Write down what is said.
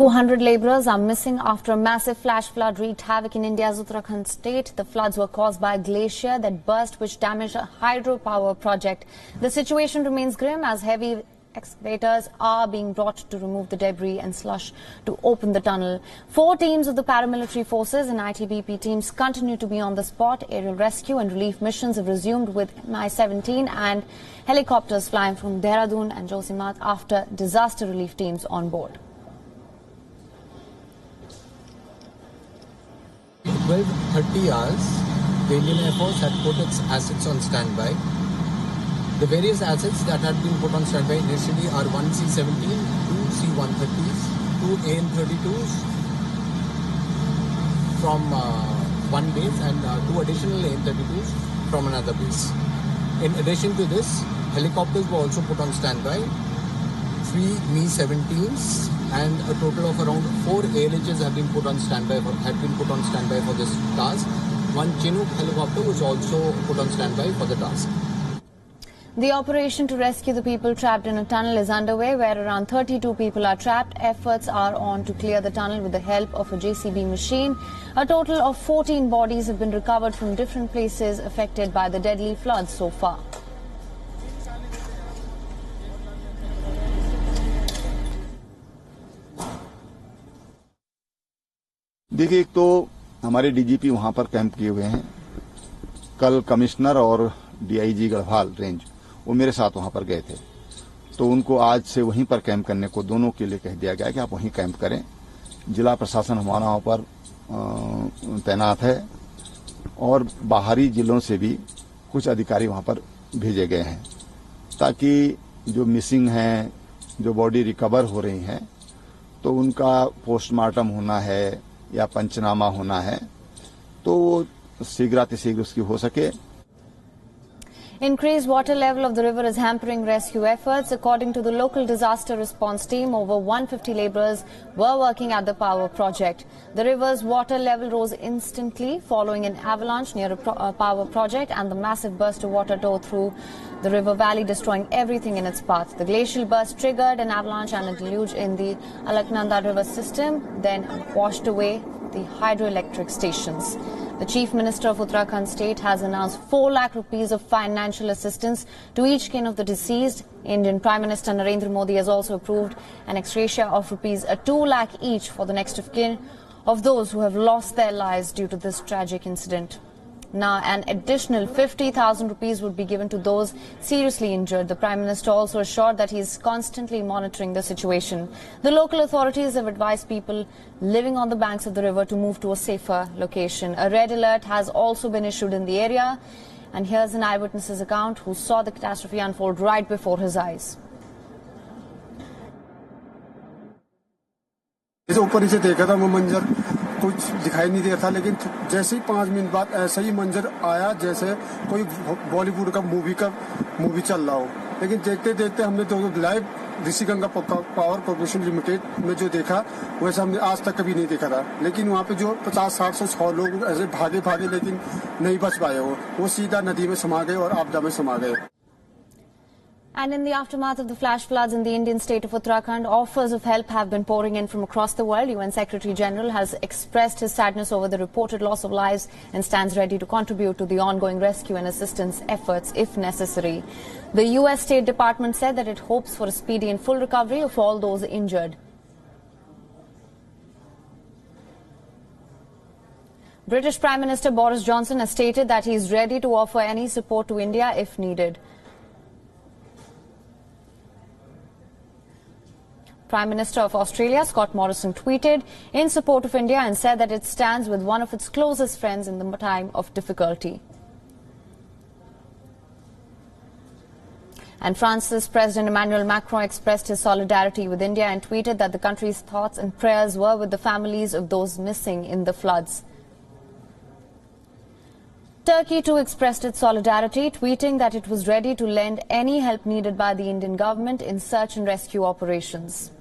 200 labourers are missing after a massive flash flood wreaked havoc in India's Uttarakhand state. The floods were caused by a glacier that burst, which damaged a hydropower project. The situation remains grim as heavy excavators are being brought to remove the debris and slush to open the tunnel. 4 teams of the paramilitary forces and ITBP teams continue to be on the spot. Aerial rescue and relief missions have resumed with Mi-17 and helicopters flying from Dehradun and Josimath after disaster relief teams on board. 12:30 hours, the Indian Air Force had put its assets on standby. The various assets that had been put on standby initially are 1 C-17, 2 C-130s, 2 AN-32s from one base and 2 additional AN-32s from another base. In addition to this, helicopters were also put on standby, 3 Mi-17s and a total of around 4 ALHs have been put on standby for this task. 1 Chinook helicopter was also put on standby for the task. The operation to rescue the people trapped in a tunnel is underway, where around 32 people are trapped. Efforts are on to clear the tunnel with the help of a JCB machine. A total of 14 bodies have been recovered from different places affected by the deadly floods so far. देखिए, एक तो हमारे DGP वहां पर camp किए हुए हैं। कल कमिश्नर और डीआईजी गढ़वाल रेंज वो मेरे साथ वहां पर गए थे, तो उनको आज से वहीं पर कैंप करने को दोनों के लिए कह दिया गया कि आप वहीं कैंप करें। जिला प्रशासन हमारा वहां पर तैनात है और बाहरी जिलों से भी कुछ अधिकारी वहां पर भेजे गए हैं, ताकि जो मिसिंग हैं, जो बॉडी रिकवर हो रही हैं, तो उनका पोस्टमार्टम होना है या पंचनामा होना है, तो शीघ्रातिशीघ्र उसकी हो सके। Increased water level of the river is hampering rescue efforts. According to the local disaster response team, over 150 labourers were working at the power project. The river's water level rose instantly following an avalanche near a power project, and the massive burst of water tore through the river valley, destroying everything in its path. The glacial burst triggered an avalanche and a deluge in the Alaknanda river system, then washed away the hydroelectric stations. The Chief Minister of Uttarakhand state has announced 4 lakh rupees of financial assistance to each kin of the deceased. Indian Prime Minister Narendra Modi has also approved an ex gratia of rupees 2 lakh each for the next of kin of those who have lost their lives due to this tragic incident. Now, an additional 50,000 rupees would be given to those seriously injured. The Prime Minister also assured that he is constantly monitoring the situation. The local authorities have advised people living on the banks of the river to move to a safer location. A red alert has also been issued in the area. And here's an eyewitness's account who saw the catastrophe unfold right before his eyes. ऊपर से देखा था वो मंजर, कुछ दिखाई नहीं दे रहा था, लेकिन जैसे ही 5 मिनट बाद ऐसा ही मंजर आया जैसे कोई बॉलीवुड का मूवी चल रहा हो। लेकिन देखते देखते हमने तो live Rishiganga power corporation limited में जो देखा वैसा हमने आज तक कभी नहीं देखा था। लेकिन वहाँ पे जो 50-60 से 100 लोग ऐसे भागे लेकिन नहीं बच पाए, वो सीधा नदी में समा गए और आपदा में समा गए। And in the aftermath of the flash floods in the Indian state of Uttarakhand, offers of help have been pouring in from across the world. UN Secretary General has expressed his sadness over the reported loss of lives and stands ready to contribute to the ongoing rescue and assistance efforts if necessary. The US State Department said that it hopes for a speedy and full recovery of all those injured. British Prime Minister Boris Johnson has stated that he is ready to offer any support to India if needed. Prime Minister of Australia, Scott Morrison, tweeted in support of India and said that it stands with one of its closest friends in the time of difficulty. And France's President Emmanuel Macron expressed his solidarity with India and tweeted that the country's thoughts and prayers were with the families of those missing in the floods. Turkey too expressed its solidarity, tweeting that it was ready to lend any help needed by the Indian government in search and rescue operations.